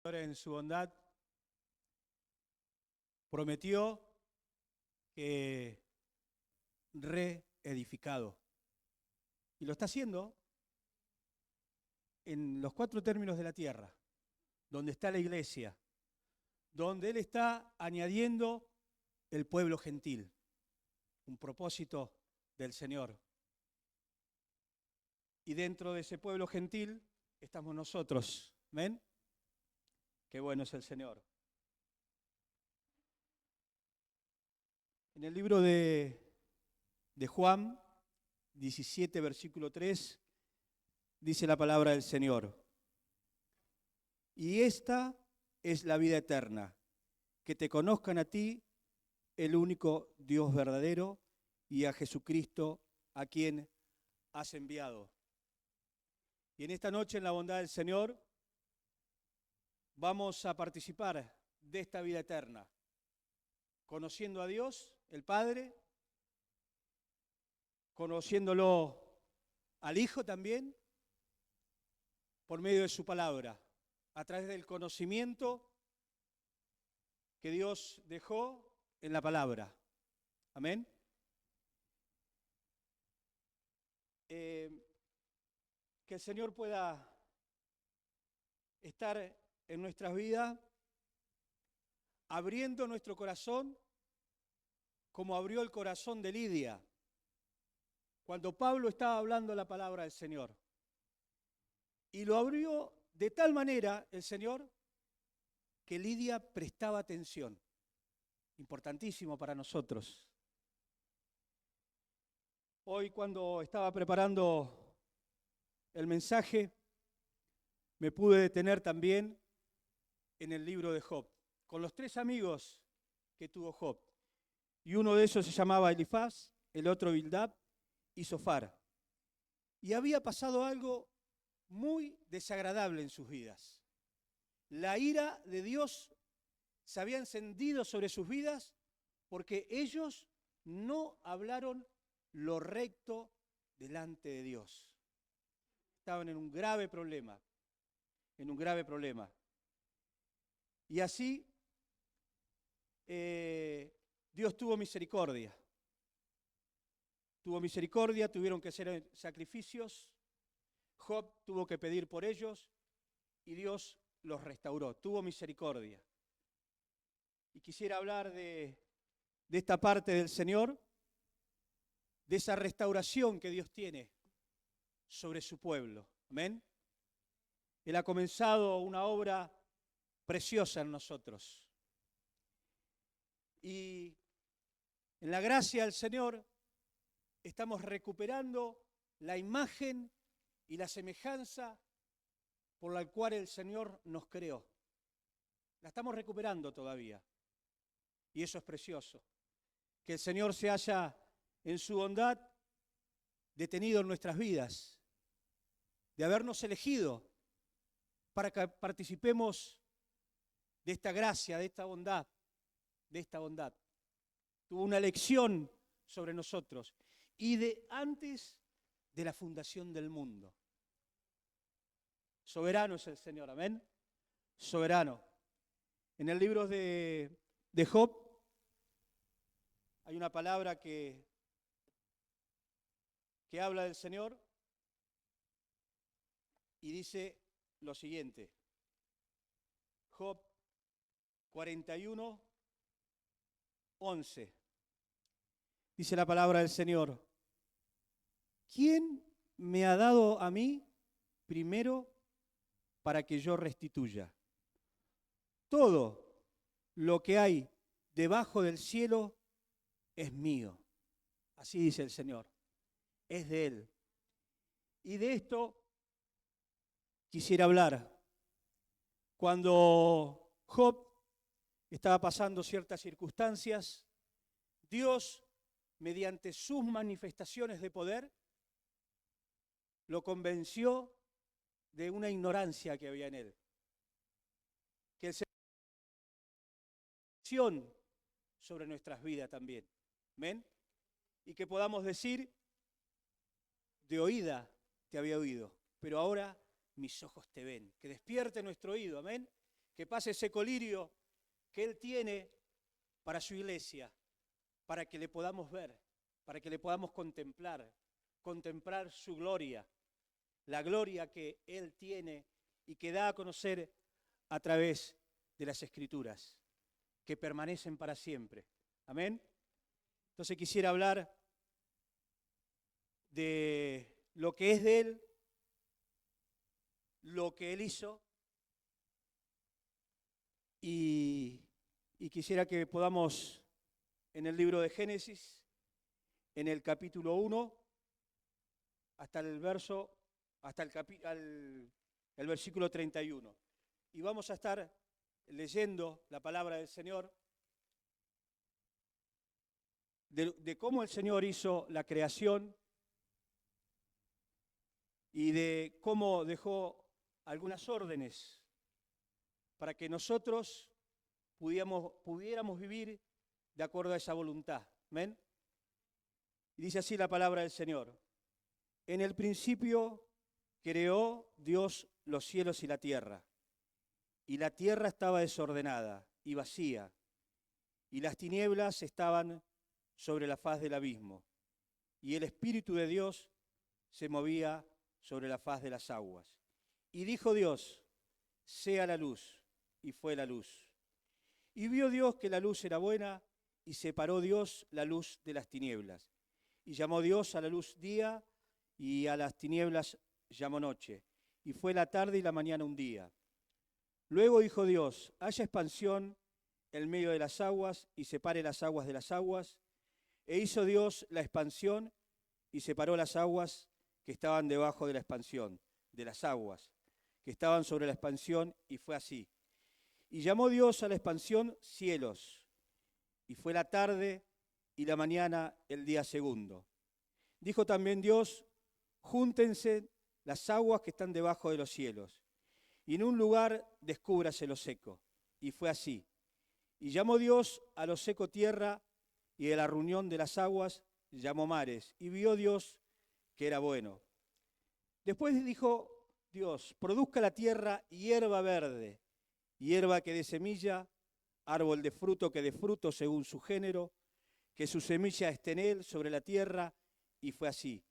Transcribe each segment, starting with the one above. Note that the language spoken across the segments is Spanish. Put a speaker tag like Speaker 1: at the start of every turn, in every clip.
Speaker 1: En su bondad prometió que reedificado. Y lo está haciendo en los 4 términos de la tierra, donde está la iglesia, donde Él está añadiendo el pueblo gentil, un propósito del Señor. Y dentro de ese pueblo gentil estamos nosotros. ¿Amén? Qué bueno es el Señor. En el libro de Juan 17, versículo 3, dice la palabra del Señor. Y esta es la vida eterna, que te conozcan a ti, el único Dios verdadero, y a Jesucristo, a quien has enviado. Y en esta noche, en la bondad del Señor, vamos a participar de esta vida eterna, conociendo a Dios, el Padre, conociéndolo al Hijo también, por medio de su palabra, a través del conocimiento que Dios dejó en la palabra. Amén. Que el Señor pueda estar en nuestras vidas, abriendo nuestro corazón, como abrió el corazón de Lidia, cuando Pablo estaba hablando la palabra del Señor. Y lo abrió de tal manera el Señor que Lidia prestaba atención. Importantísimo para nosotros. Hoy, cuando estaba preparando el mensaje, me pude detener también en el libro de Job, con los 3 amigos que tuvo Job. Y uno de esos se llamaba Elifaz, el otro Bildad y Zofar. Y había pasado algo muy desagradable en sus vidas. La ira de Dios se había encendido sobre sus vidas porque ellos no hablaron lo recto delante de Dios. Estaban en un grave problema, Y así Dios tuvo misericordia. Tuvieron que hacer sacrificios. Job tuvo que pedir por ellos y Dios los restauró. Tuvo misericordia. Y quisiera hablar de esta parte del Señor, de esa restauración que Dios tiene sobre su pueblo. Amén. Él ha comenzado una obra preciosa en nosotros. Y en la gracia del Señor estamos recuperando la imagen y la semejanza por la cual el Señor nos creó. La estamos recuperando todavía. Y eso es precioso. Que el Señor se haya, en su bondad, detenido en nuestras vidas, de habernos elegido para que participemos de esta gracia, de esta bondad. Tuvo una elección sobre nosotros y de antes de la fundación del mundo. Soberano es el Señor, amén. Soberano. En el libro de Job hay una palabra que habla del Señor y dice lo siguiente. Job 41, 11. Dice la palabra del Señor. ¿Quién me ha dado a mí primero para que yo restituya? Todo lo que hay debajo del cielo es mío. Así dice el Señor. Es de Él. Y de esto quisiera hablar. Cuando Job estaba pasando ciertas circunstancias, Dios, mediante sus manifestaciones de poder, lo convenció de una ignorancia que había en él. Que el Señor sobre nuestras vidas también. ¿Amén? Y que podamos decir, de oída te había oído, pero ahora mis ojos te ven. Que despierte nuestro oído, amén. que pase ese colirio que Él tiene para su iglesia, para que le podamos ver, para que le podamos contemplar su gloria, la gloria que Él tiene y que da a conocer a través de las Escrituras, que permanecen para siempre. Amén. Entonces quisiera hablar de lo que es de Él, lo que Él hizo, y quisiera que podamos, en el libro de Génesis, en el capítulo 1, hasta el versículo 31. Y vamos a estar leyendo la palabra del Señor, de cómo el Señor hizo la creación y de cómo dejó algunas órdenes para que nosotros pudiéramos vivir de acuerdo a esa voluntad. ¿Amén? Y dice así la palabra del Señor. En el principio creó Dios los cielos y la tierra estaba desordenada y vacía, y las tinieblas estaban sobre la faz del abismo, y el Espíritu de Dios se movía sobre la faz de las aguas. Y dijo Dios, sea la luz, y fue la luz. Y vio Dios que la luz era buena, y separó Dios la luz de las tinieblas. Y llamó Dios a la luz día, y a las tinieblas llamó noche. Y fue la tarde y la mañana un día. Luego dijo Dios, haya expansión en medio de las aguas, y separe las aguas de las aguas. E hizo Dios la expansión, y separó las aguas que estaban debajo de la expansión, de las aguas que estaban sobre la expansión, y fue así. Y llamó Dios a la expansión cielos, y fue la tarde y la mañana el día segundo. Dijo también Dios, júntense las aguas que están debajo de los cielos, y en un lugar descúbrase lo seco. Y fue así. Y llamó Dios a lo seco tierra, y de la reunión de las aguas llamó mares. Y vio Dios que era bueno. Después dijo Dios, produzca la tierra hierba verde, hierba que dé semilla, árbol de fruto que dé fruto según su género, que su semilla esté en él sobre la tierra, y fue así.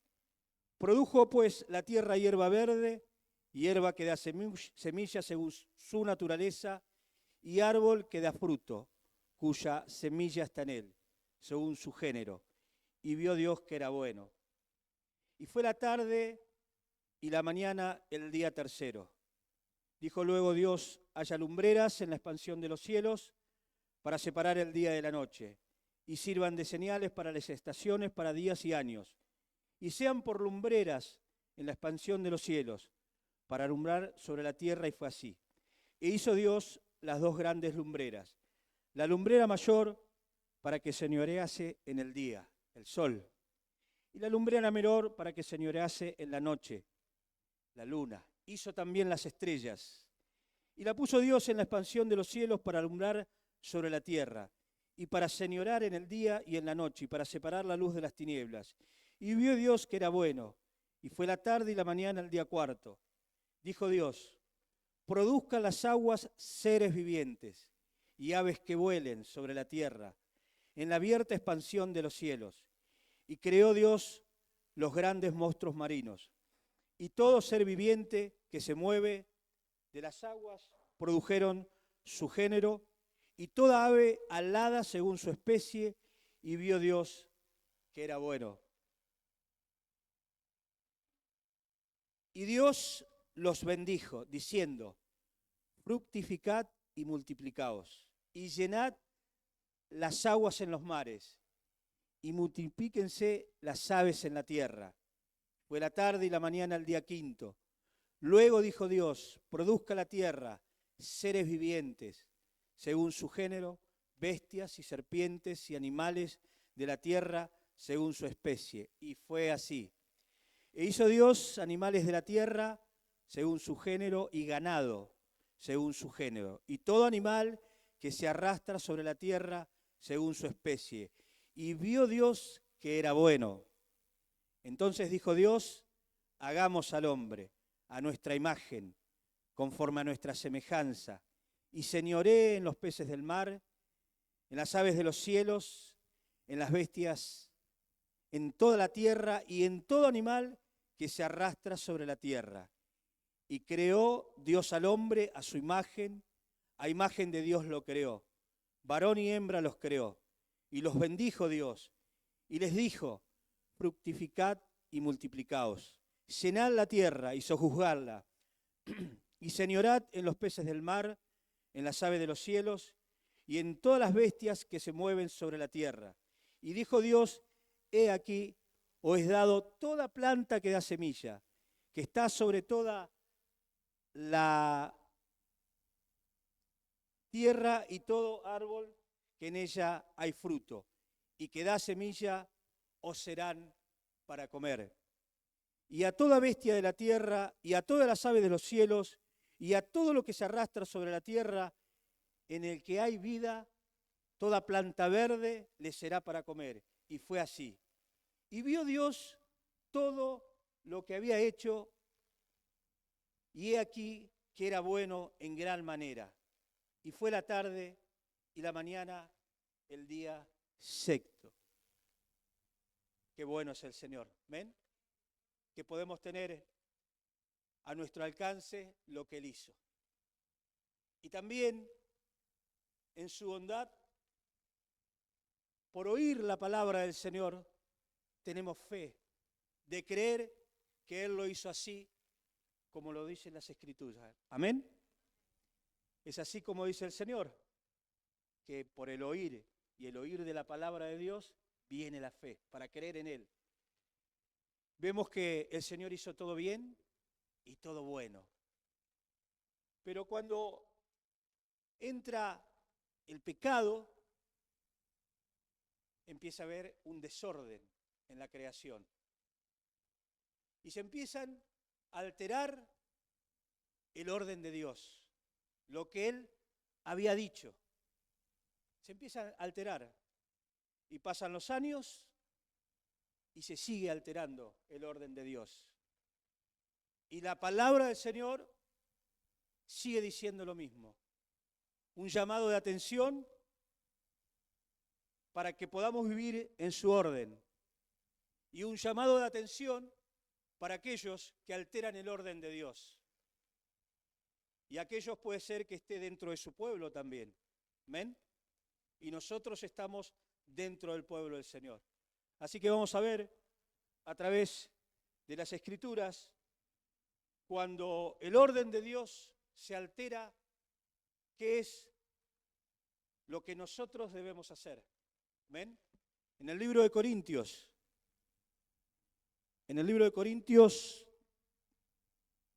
Speaker 1: Produjo pues la tierra hierba verde, hierba que da semilla según su naturaleza, y árbol que da fruto, cuya semilla está en él, según su género. Y vio Dios que era bueno. Y fue la tarde y la mañana el día tercero. Dijo luego Dios, haya lumbreras en la expansión de los cielos para separar el día de la noche, y sirvan de señales para las estaciones, para días y años, y sean por lumbreras en la expansión de los cielos, para alumbrar sobre la tierra, y fue así. E hizo Dios las dos grandes lumbreras, la lumbrera mayor para que señorease en el día, el sol, y la lumbrera menor para que señorease en la noche, la luna. Hizo también las estrellas, y la puso Dios en la expansión de los cielos para alumbrar sobre la tierra, y para señorar en el día y en la noche, y para separar la luz de las tinieblas. Y vio Dios que era bueno, y fue la tarde y la mañana el día cuarto. Dijo Dios, produzcan las aguas seres vivientes, y aves que vuelen sobre la tierra, en la abierta expansión de los cielos. Y creó Dios los grandes monstruos marinos, y todo ser viviente que se mueve de las aguas produjeron su género, y toda ave alada según su especie, y vio Dios que era bueno. Y Dios los bendijo, diciendo, fructificad y multiplicaos, y llenad las aguas en los mares, y multiplíquense las aves en la tierra. Fue la tarde y la mañana el día quinto. Luego dijo Dios, produzca la tierra seres vivientes, según su género, bestias y serpientes y animales de la tierra, según su especie. Y fue así. E hizo Dios animales de la tierra, según su género, y ganado, según su género, y todo animal que se arrastra sobre la tierra, según su especie. Y vio Dios que era bueno. Entonces dijo Dios, hagamos al hombre a nuestra imagen, conforme a nuestra semejanza, y señoreé en los peces del mar, en las aves de los cielos, en las bestias, en toda la tierra y en todo animal que se arrastra sobre la tierra. Y creó Dios al hombre a su imagen, a imagen de Dios lo creó. Varón y hembra los creó. Y los bendijo Dios. Y les dijo, fructificad y multiplicaos. Llenad la tierra y sojuzgadla. Y señorad en los peces del mar, en las aves de los cielos, y en todas las bestias que se mueven sobre la tierra. Y dijo Dios, he aquí, os he dado toda planta que da semilla, que está sobre toda la tierra y todo árbol que en ella hay fruto, y que da semilla, os serán para comer. Y a toda bestia de la tierra, y a todas las aves de los cielos, y a todo lo que se arrastra sobre la tierra, en el que hay vida, toda planta verde le será para comer. Y fue así. Y vio Dios todo lo que había hecho, y he aquí que era bueno en gran manera. Y fue la tarde y la mañana el día sexto. Qué bueno es el Señor. ¿Ven? Que podemos tener a nuestro alcance lo que Él hizo. Y también, en su bondad, por oír la palabra del Señor, tenemos fe de creer que Él lo hizo así, como lo dicen las Escrituras. ¿Amén? Es así como dice el Señor, que por el oír y el oír de la palabra de Dios viene la fe, para creer en Él. Vemos que el Señor hizo todo bien y todo bueno. Pero cuando entra el pecado, empieza a haber un desorden en la creación. Y se empiezan a alterar el orden de Dios, lo que Él había dicho. Se empieza a alterar. Y pasan los años y se sigue alterando el orden de Dios. Y la palabra del Señor sigue diciendo lo mismo. Un llamado de atención para que podamos vivir en su orden. Y un llamado de atención para aquellos que alteran el orden de Dios. Y aquellos puede ser que esté dentro de su pueblo también. ¿Amén? Y nosotros estamos dentro del pueblo del Señor. Así que vamos a ver a través de las Escrituras, cuando el orden de Dios se altera, ¿qué es lo que nosotros debemos hacer? ¿Ven? En el libro de Corintios,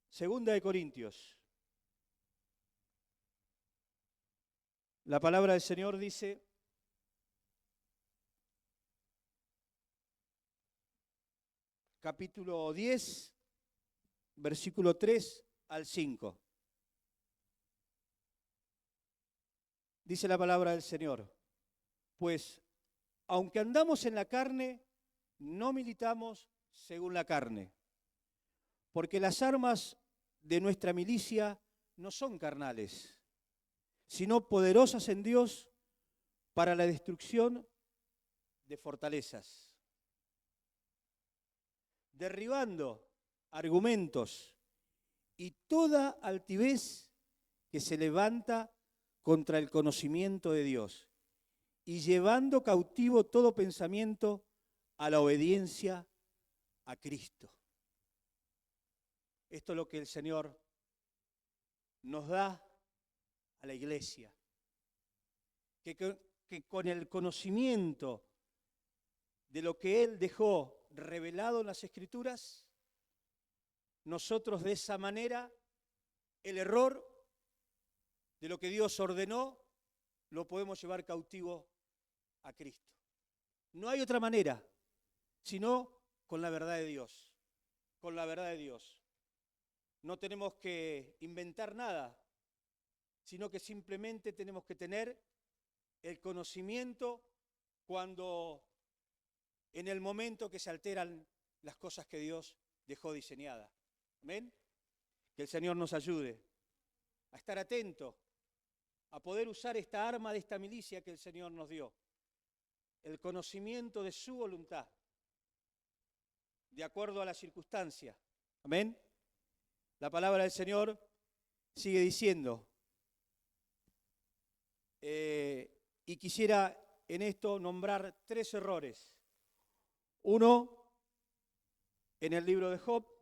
Speaker 1: segunda de Corintios, la palabra del Señor dice, capítulo 10, versículo 3 al 5. Dice la palabra del Señor, pues aunque andamos en la carne, no militamos según la carne, porque las armas de nuestra milicia no son carnales, sino poderosas en Dios para la destrucción de fortalezas, derribando argumentos y toda altivez que se levanta contra el conocimiento de Dios, y llevando cautivo todo pensamiento a la obediencia a Cristo. Esto es lo que el Señor nos da a la iglesia, que con el conocimiento de lo que Él dejó revelado en las Escrituras, nosotros de esa manera el error de lo que Dios ordenó lo podemos llevar cautivo a Cristo. No hay otra manera, sino con la verdad de Dios, con la verdad de Dios. No tenemos que inventar nada, sino que simplemente tenemos que tener el conocimiento cuando en el momento que se alteran las cosas que Dios dejó diseñadas. ¿Amén? Que el Señor nos ayude a estar atentos a poder usar esta arma de esta milicia que el Señor nos dio, el conocimiento de su voluntad, de acuerdo a la circunstancia. Amén. La palabra del Señor sigue diciendo, y quisiera en esto nombrar 3 errores. Uno, en el libro de Job,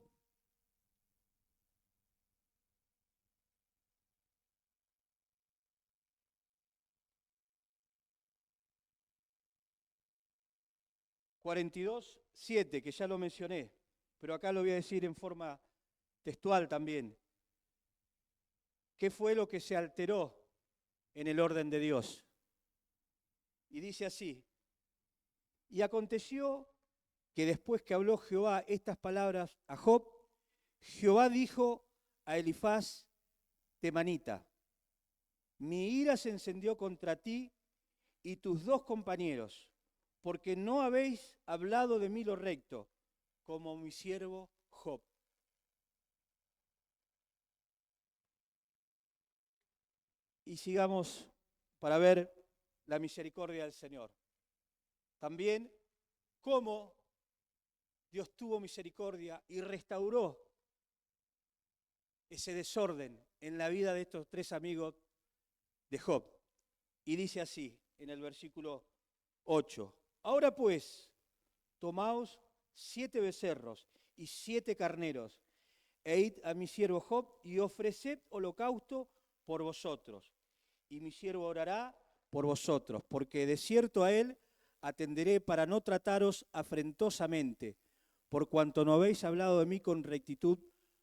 Speaker 1: (42:7), que ya lo mencioné, pero acá lo voy a decir en forma textual también. ¿Qué fue lo que se alteró en el orden de Dios? Y dice así: y aconteció que después que habló Jehová estas palabras a Job, Jehová dijo a Elifaz temanita: mi ira se encendió contra ti y tus 2 compañeros, porque no habéis hablado de mí lo recto, como mi siervo Job. Y sigamos para ver la misericordia del Señor. También cómo Dios tuvo misericordia y restauró ese desorden en la vida de estos 3 amigos de Job. Y dice así en el versículo 8: ahora pues, tomaos 7 becerros y 7 carneros, e id a mi siervo Job y ofreced holocausto por vosotros, y mi siervo orará por vosotros, porque de cierto a él atenderé para no trataros afrentosamente, por cuanto no habéis hablado de mí con rectitud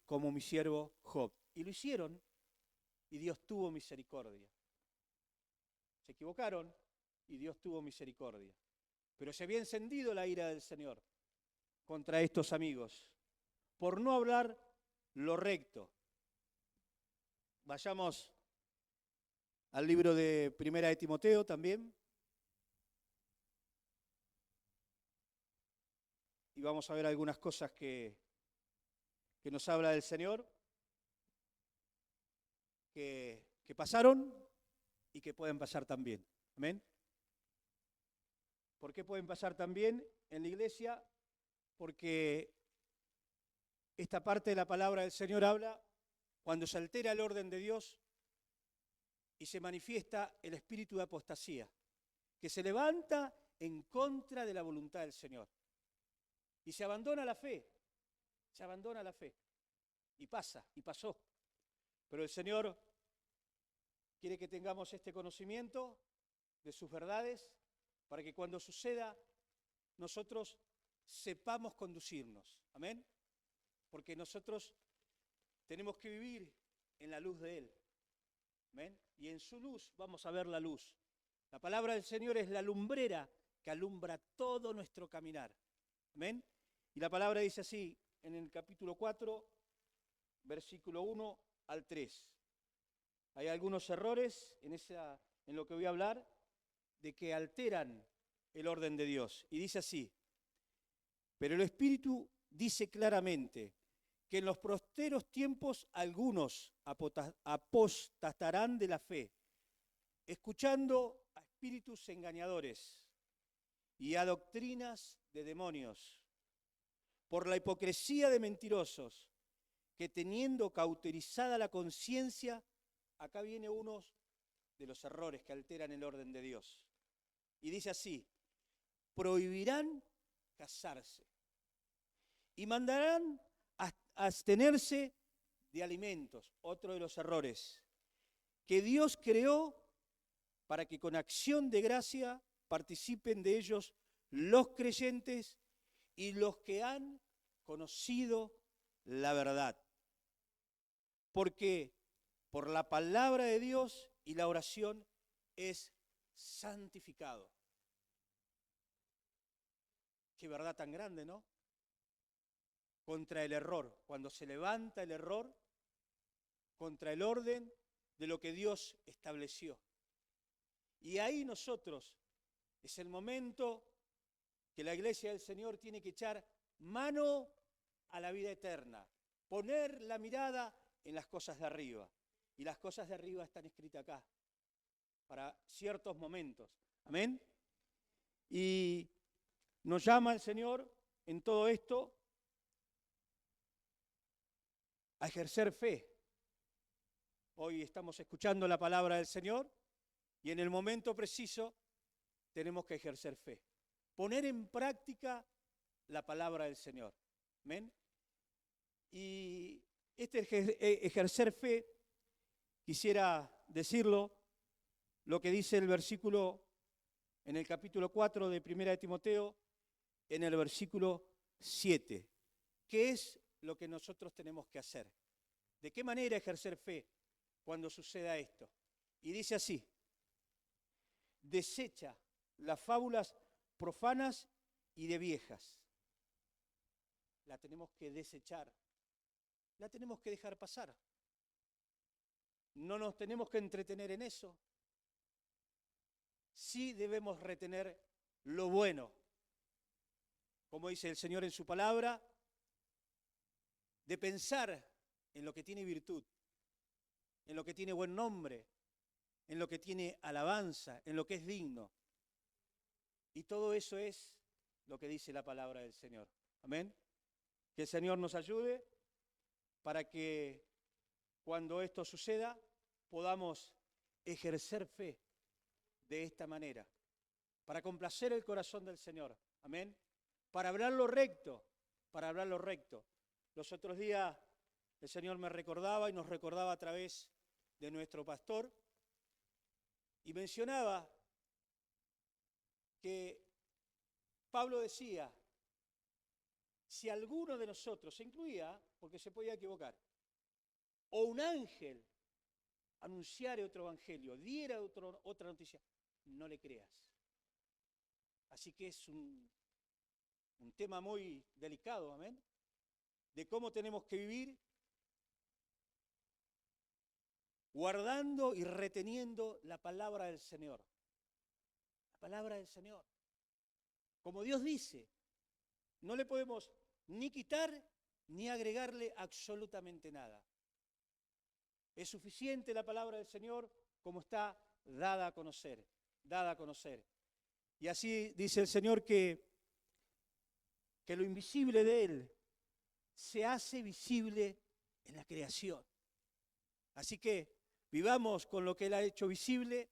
Speaker 1: como mi siervo Job. Y lo hicieron, y Dios tuvo misericordia. Se equivocaron, y Dios tuvo misericordia. Pero se había encendido la ira del Señor contra estos amigos, por no hablar lo recto. Vayamos al libro de Primera de Timoteo también. Y vamos a ver algunas cosas que nos habla del Señor, que pasaron y que pueden pasar también. Amén. ¿Por qué pueden pasar también en la iglesia? Porque esta parte de la palabra del Señor habla cuando se altera el orden de Dios y se manifiesta el espíritu de apostasía, que se levanta en contra de la voluntad del Señor. Y se abandona la fe, y pasa, y pasó. Pero el Señor quiere que tengamos este conocimiento de sus verdades, para que cuando suceda, nosotros sepamos conducirnos. Amén. Porque nosotros tenemos que vivir en la luz de Él. Amén. Y en su luz vamos a ver la luz. La palabra del Señor es la lumbrera que alumbra todo nuestro caminar. Amén. Y la palabra dice así, en el capítulo 4, versículo 1 al 3. Hay algunos errores en lo que voy a hablar, de que alteran el orden de Dios. Y dice así: pero el Espíritu dice claramente que en los posteros tiempos algunos apostatarán de la fe, escuchando a espíritus engañadores y a doctrinas de demonios, por la hipocresía de mentirosos, que teniendo cauterizada la conciencia, acá viene uno de los errores que alteran el orden de Dios. Y dice así: prohibirán casarse y mandarán a abstenerse de alimentos, otro de los errores, que Dios creó para que con acción de gracia participen de ellos los creyentes y los que han conocido la verdad. Porque por la palabra de Dios y la oración es santificado. Qué verdad tan grande, ¿no? Contra el error, cuando se levanta el error, contra el orden de lo que Dios estableció. Y ahí nosotros, es el momento que la iglesia del Señor tiene que echar mano a la vida eterna, poner la mirada en las cosas de arriba. Y las cosas de arriba están escritas acá. para ciertos momentos. Amén. Y nos llama el Señor en todo esto a ejercer fe. Hoy estamos escuchando la palabra del Señor y en el momento preciso tenemos que ejercer fe. Poner en práctica la palabra del Señor. Amén. Y este ejercer fe, quisiera decirlo, lo que dice el versículo en el capítulo 4 de 1 de Timoteo, en el versículo 7. ¿Qué es lo que nosotros tenemos que hacer? ¿De qué manera ejercer fe cuando suceda esto? Y dice así: desecha las fábulas profanas y de viejas. La tenemos que desechar, la tenemos que dejar pasar. No nos tenemos que entretener en eso. Sí debemos retener lo bueno. Como dice el Señor en su palabra, de pensar en lo que tiene virtud, en lo que tiene buen nombre, en lo que tiene alabanza, en lo que es digno. Y todo eso es lo que dice la palabra del Señor. Amén. Que el Señor nos ayude para que cuando esto suceda podamos ejercer fe de esta manera, para complacer el corazón del Señor. Amén. Para hablar lo recto, para hablar lo recto. Los otros días el Señor me recordaba y nos recordaba a través de nuestro pastor y mencionaba que Pablo decía, si alguno de nosotros, se incluía, porque se podía equivocar, o un ángel anunciara otro evangelio, diera otra noticia, no le creas. Así que es un tema muy delicado, amén, de cómo tenemos que vivir guardando y reteniendo la palabra del Señor. La palabra del Señor. Como Dios dice, no le podemos ni quitar ni agregarle absolutamente nada. Es suficiente la palabra del Señor como está dada a conocer, dada a conocer. Y así dice el Señor que lo invisible de Él se hace visible en la creación. Así que vivamos con lo que Él ha hecho visible,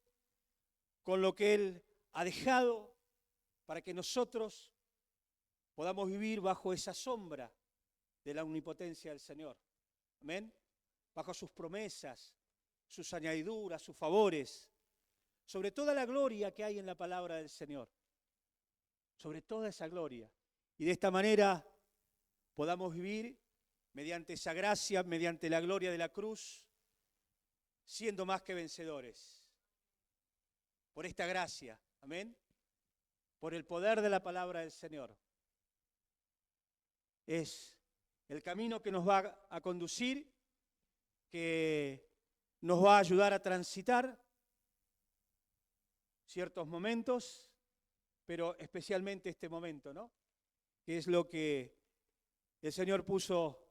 Speaker 1: con lo que Él ha dejado, para que nosotros podamos vivir bajo esa sombra de la omnipotencia del Señor. Amén. Bajo sus promesas, sus añadiduras, sus favores, sobre toda la gloria que hay en la palabra del Señor. Sobre toda esa gloria. Y de esta manera podamos vivir mediante esa gracia, mediante la gloria de la cruz, siendo más que vencedores. Por esta gracia, amén, por el poder de la palabra del Señor. Es el camino que nos va a conducir, que nos va a ayudar a transitar ciertos momentos, pero especialmente este momento, ¿no? Que es lo que el Señor puso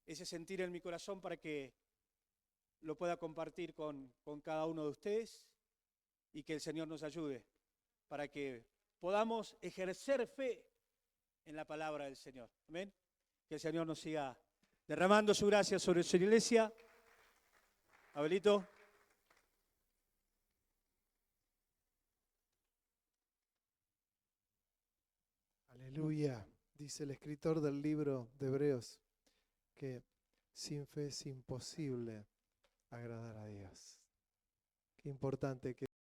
Speaker 1: ese sentir en mi corazón para que lo pueda compartir con cada uno de ustedes y que el Señor nos ayude para que podamos ejercer fe en la palabra del Señor. Amén. Que el Señor nos siga derramando su gracia sobre su iglesia. Abelito.
Speaker 2: Aleluya, dice el escritor del libro de Hebreos, que sin fe es imposible agradar a Dios. Qué importante que